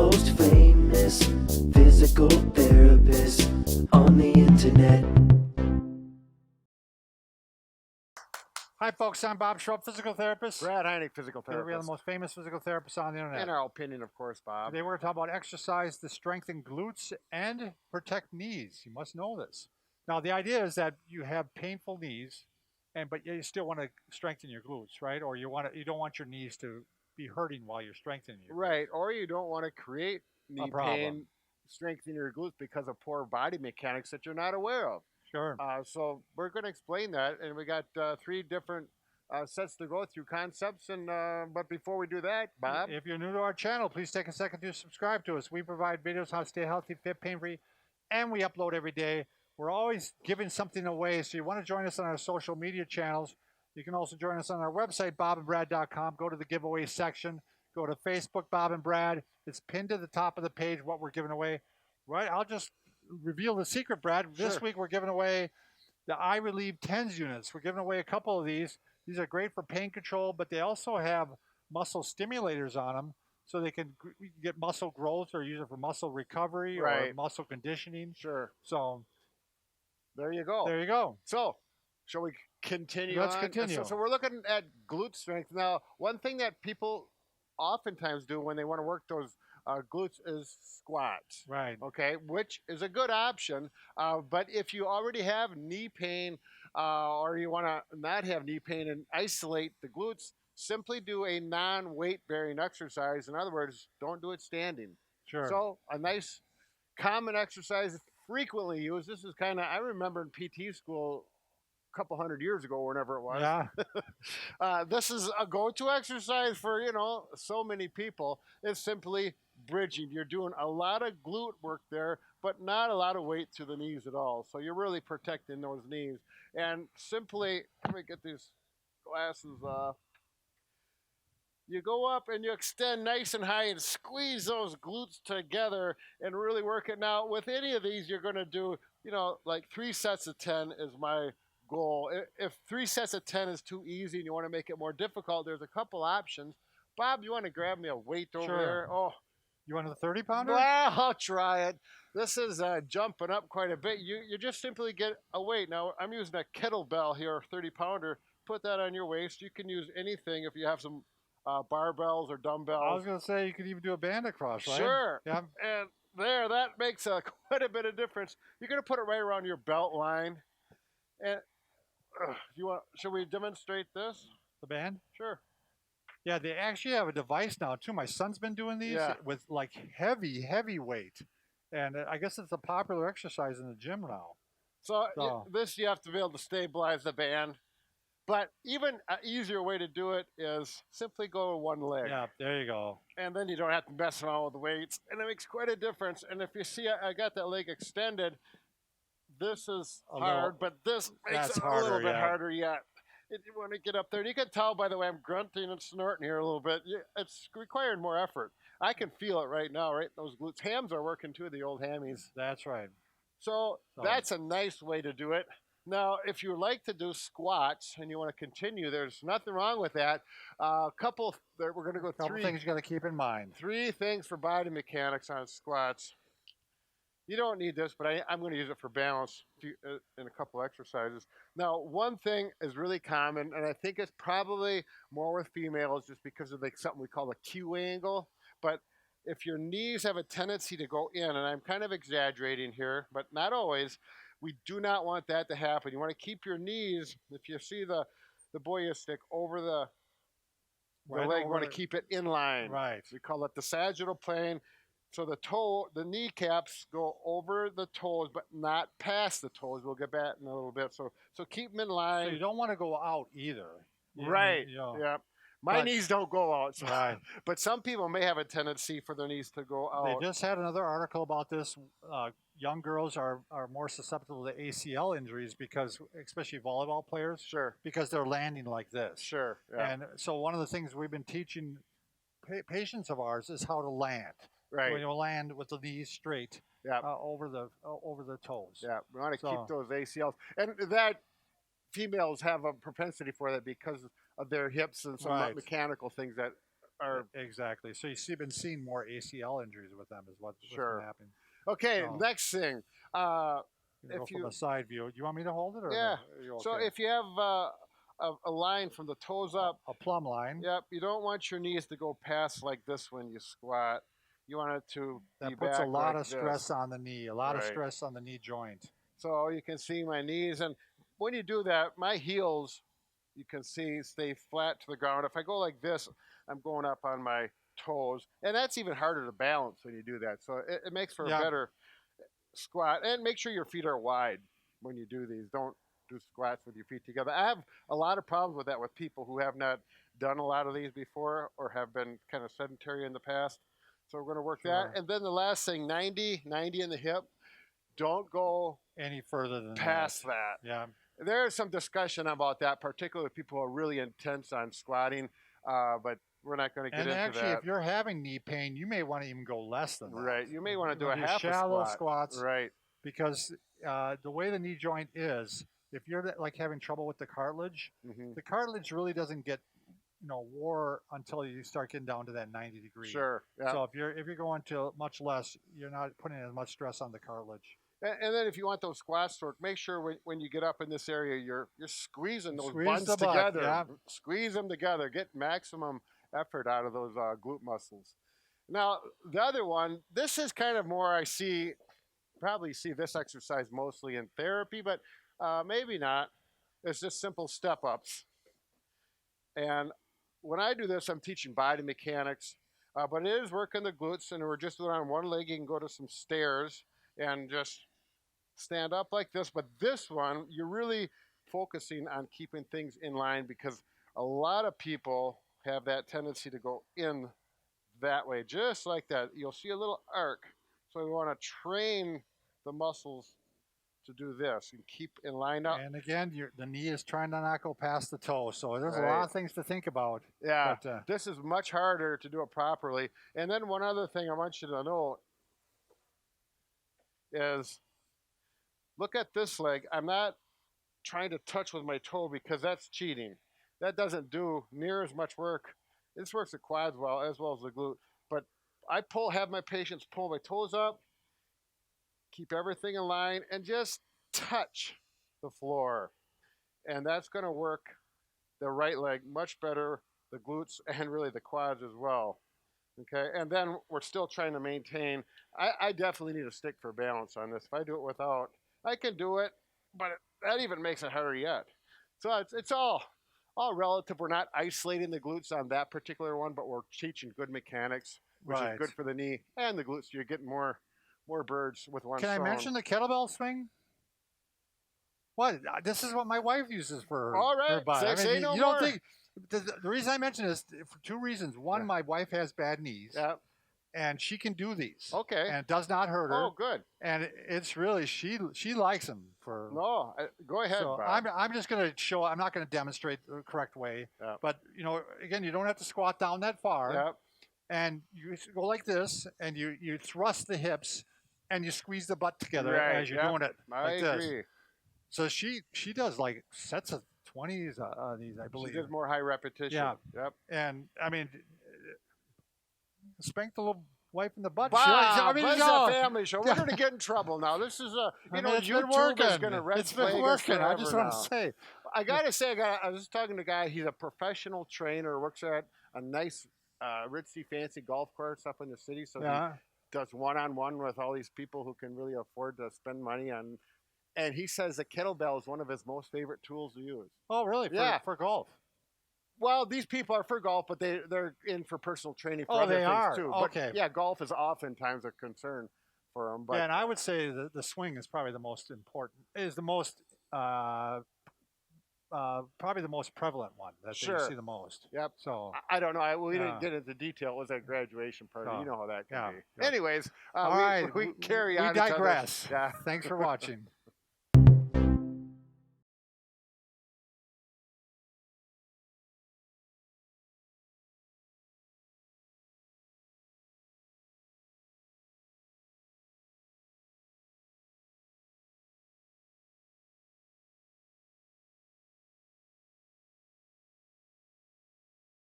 most famous physical therapist on the internet. Hi, folks. I'm Bob Schrupp, physical therapist. Brad Heineck, physical Today we are therapist. the most famous physical therapists on the internet. In our opinion, of course, Bob. Today we're going to talk about exercise to strengthen glutes and protect knees. You must know this. Now, the idea is that you have painful knees, but you still want to strengthen your glutes, right? Or you don't want your knees to be hurting while you're strengthening your glutes. Right, or you don't want to create knee pain, strengthening your glutes because of poor body mechanics that you're not aware of. Sure. So we're going to explain that, and we got 3 different sets to go through, concepts. And but before we do that, Bob, if you're new to our channel, please take a second to subscribe to us. We provide videos how to stay healthy, fit, pain-free, and we upload every day. We're always giving something away, so you want to join us on our social media channels. You can also join us on our website, bobandbrad.com. Go to the giveaway section. Go to Facebook, Bob and Brad. It's pinned to the top of the page what we're giving away. Right? I'll just reveal the secret, Brad. Sure. This week we're giving away the iReliev TENS units. We're giving away a couple of these. These are great for pain control, but they also have muscle stimulators on them, so they can get muscle growth or use it for muscle recovery or muscle conditioning. Sure. So there you go. There you go. So shall we continue? Let's on? continue. So we're looking at glute strength. Now, one thing that people oftentimes do when they want to work those glutes is squats. Right. Okay, which is a good option. But if you already have knee pain or you want to not have knee pain and isolate the glutes, simply do a non-weight bearing exercise. In other words, don't do it standing. Sure. So a nice common exercise frequently used. This is kind of, I remember in PT school a couple hundred years ago, whenever it was. Yeah. This is a go-to exercise for, so many people. It's simply bridging. You're doing a lot of glute work there, but not a lot of weight to the knees at all. So you're really protecting those knees. And simply, let me get these glasses off. You go up and you extend nice and high and squeeze those glutes together and really work it. Now, with any of these, you're going to do, like 3 sets of 10 is my goal. If 3 sets of 10 is too easy and you want to make it more difficult, there's a couple options. Bob, you want to grab me a weight over there? Oh, you want a 30-pounder? Well, I'll try it. This is jumping up quite a bit. You just simply get a weight. Now, I'm using a kettlebell here, 30-pounder. Put that on your waist. You can use anything if you have some barbells or dumbbells. I was going to say you could even do a band across, right? Sure. Yeah. And there, that makes quite a bit of difference. You're going to put it right around your belt line. And should we demonstrate this? The band? Sure. Yeah, they actually have a device now too. My son's been doing these with like heavy weight, and I guess it's a popular exercise in the gym now. So this you have to be able to stabilize the band, but even an easier way to do it is simply go with one leg. Yeah, there you go. And then you don't have to mess around with the weights, and it makes quite a difference. And if you see, I got that leg extended. This is hard, but this makes it a little bit harder yet. If you want to get up there, and you can tell by the way I'm grunting and snorting here a little bit, it's requiring more effort. I can feel it right now, right? Those glutes. Hams are working too, the old hammies. That's right. So that's a nice way to do it. Now, if you like to do squats and you want to continue, there's nothing wrong with that. We're going to go through 3 things you got to keep in mind. 3 things for body mechanics on squats. You don't need this, but I'm going to use it for balance in a couple exercises. Now, one thing is really common, and I think it's probably more with females just because of something we call the Q angle. But if your knees have a tendency to go in, and I'm kind of exaggerating here, but not always, we do not want that to happen. You want to keep your knees, if you see the Boya stick over the leg, you want to keep it in line. Right. We call it the sagittal plane. So the kneecaps go over the toes, but not past the toes. We'll get back in a little bit. So keep them in line. So you don't want to go out either. Right. Yeah. My knees don't go out. So, but some people may have a tendency for their knees to go out. They just had another article about this. Young girls are more susceptible to ACL injuries because, especially volleyball players, because they're landing like this. Sure. Yeah. And so one of the things we've been teaching patients of ours is how to land. Right. When you land with the knees straight over the toes. Yeah, we want to keep those ACLs. And that females have a propensity for that because of their hips and some mechanical things that are exactly. So you've been seeing more ACL injuries with them, is what's Sure. been happening. okay. So, Next thing, go if from you a side view. Do you want me to hold it, or yeah. are you okay? So if you have a line from the toes up, a plumb line, yep, you don't want your knees to go past like this when you squat. You want it to be that puts back a lot like of stress this. on the knee, a lot of Right. stress on the knee joint. So you can see my knees, and when you do that, my heels, you can see, stay flat to the ground. If I go like this, I'm going up on my toes, and that's even harder to balance when you do that. So it makes for a better squat. And make sure your feet are wide when you do these. Don't do squats with your feet together. I have a lot of problems with that with people who have not done a lot of these before or have been kind of sedentary in the past. So we're going to work that. And then the last thing, 90 in the hip. Don't go any further than past that. Yeah. There's some discussion about that, particularly with people who are really intense on squatting, but we're not going to get into that. And actually, if you're having knee pain, you may want to even go less than that. Right. You may want to do a half shallow a squat. squats. Right. Because the way the knee joint is, if you're like having trouble with the cartilage, the cartilage really doesn't get wore until you start getting down to that 90 degrees. Sure. Yeah. So if you're going to much less, you're not putting as much stress on the cartilage. And then if you want those squats to work, make sure when you get up in this area, you're squeezing those Squeeze buns the butt, together. yeah. Squeeze them together. Get maximum effort out of those glute muscles. Now, the other one, this is kind of more probably see this exercise mostly in therapy, but maybe not. It's just simple step-ups. And when I do this, I'm teaching body mechanics, but it is working the glutes, and we're just doing it on one leg. You can go to some stairs and just stand up like this. But this one, you're really focusing on keeping things in line because a lot of people have that tendency to go in that way, just like that. You'll see a little arc. So we want to train the muscles to do this and keep in line up. And again, the knee is trying to not go past the toe. So there's a lot of things to think about. Yeah, but, this is much harder to do it properly. And then one other thing I want you to know is look at this leg. I'm not trying to touch with my toe because that's cheating. That doesn't do near as much work. This works the quads well as the glute. But I have my patients pull my toes up, keep everything in line, and just touch the floor. And that's going to work the right leg much better, the glutes, and really the quads as well. Okay, and then we're still trying to maintain. I definitely need a stick for balance on this. If I do it without, I can do it, but that even makes it harder yet. So it's all relative. We're not isolating the glutes on that particular one, but we're teaching good mechanics, which is good for the knee and the glutes. You're getting more birds with one stone. Can I mention the kettlebell swing? What? This is what my wife uses for all right. her body. Say no you more. Don't think the reason I mention this for two reasons. One, my wife has bad knees. Yeah. And she can do these. Okay. And it does not hurt her. Oh, good. And it's really she likes them for. No, go ahead. So Bob. I'm just going to show. I'm not going to demonstrate the correct way. Yeah. But again, you don't have to squat down that far. Yeah. And you go like this, and you thrust the hips, and you squeeze the butt together as you're doing it. I agree. This. So she does like sets of 20s these, I believe. She does more high repetition. Yeah. Yep. And I mean, spank the little wife in the butt. Wow, this is a family show. We're going to get in trouble now. This is YouTube is going to red flag us forever. I just want to say. I got to say, I was just talking to a guy. He's a professional trainer, works at a nice, ritzy, fancy golf course up in the city. So he does one-on-one with all these people who can really afford to spend money on. And he says the kettlebell is one of his most favorite tools to use. Oh, really? For golf? Well, these people are for golf, but they're in for personal training for other things too. Okay. But yeah, golf is oftentimes a concern for them. But and I would say the swing is probably the most important. Is the most probably the most prevalent one that you see the most. Yep. So I don't know. We didn't get into detail. It was a graduation party. You know how that can be. Yeah. Anyways, all right, we carry on. We digress. Yeah. Thanks for watching.